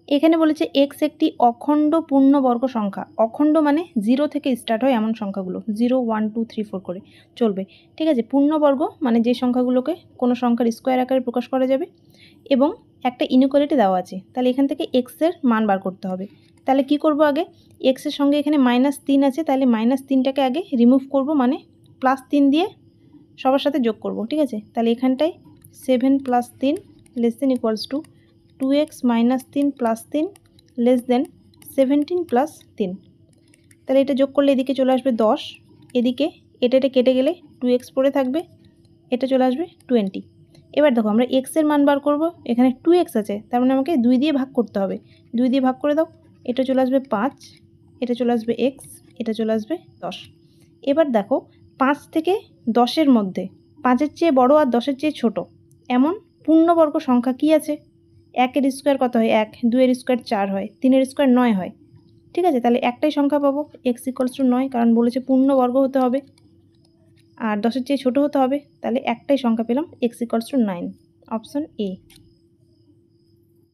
এখানে বলেছে এক্স একটি অখণ্ড পূর্ণবর্গ সংখ্যা। অখণ্ড মানে 0 থেকে স্টার্ট হয় এমন সংখ্যাগুলো, 0 1 2 3 4 করে চলবে, ঠিক আছে। পূর্ণবর্গ মানে যে সংখ্যাগুলোকে কোনো সংখ্যার স্কোয়ার আকারে প্রকাশ করা যাবে এবং একটা ইনইকুয়ালিটি দেওয়া আছে। তাহলে এখান থেকে এক্সের মান বার করতে হবে। তাহলে কি করব, আগে এক্সের সঙ্গে এখানে -3 আছে, তাহলে -3টাকে আগে রিমুভ করব, মানে +3 দিয়ে সবার সাথে যোগ করব, ঠিক আছে। তাহলে এখানটায় 7 + 3 ≤ 2x - 3 + 3 <= 17 + 3। তাহলে এটা যোগ করলে এদিকে চলে আসবে 10, এদিকে এটা কেটে গেলে 2x পড়ে থাকবে, এটা চলে আসবে 20। এবার দেখো আমরা x এর মান বার করব, এখানে 2x আছে, তার মানে আমাকে 2 দিয়ে ভাগ করতে হবে। 2 দিয়ে ভাগ করে দাও, এটা চলে আসবে 5, এটা চলে আসবে x, এটা চলে আসবে 10। এবার দেখো 5 থেকে 10-এর মধ্যে 5-এর চেয়ে বড় আর 10-এর চেয়ে ছোট এমন পূর্ণবর্গ সংখ্যা কি আছে? 1-এর স্কোয়ার কত হয়? 1, 2-এর স্কোয়ার 4 হয়, 3-এর স্কোয়ার 9 হয়, ঠিক আছে। তাহলে একটাই সংখ্যা পাবো, x = 9, কারণ বলেছে পূর্ণবর্গ হতে হবে আর 10-এর চেয়ে ছোট হতে হবে। তাহলে একটাই সংখ্যা পেলাম, x = 9, অপশন এ।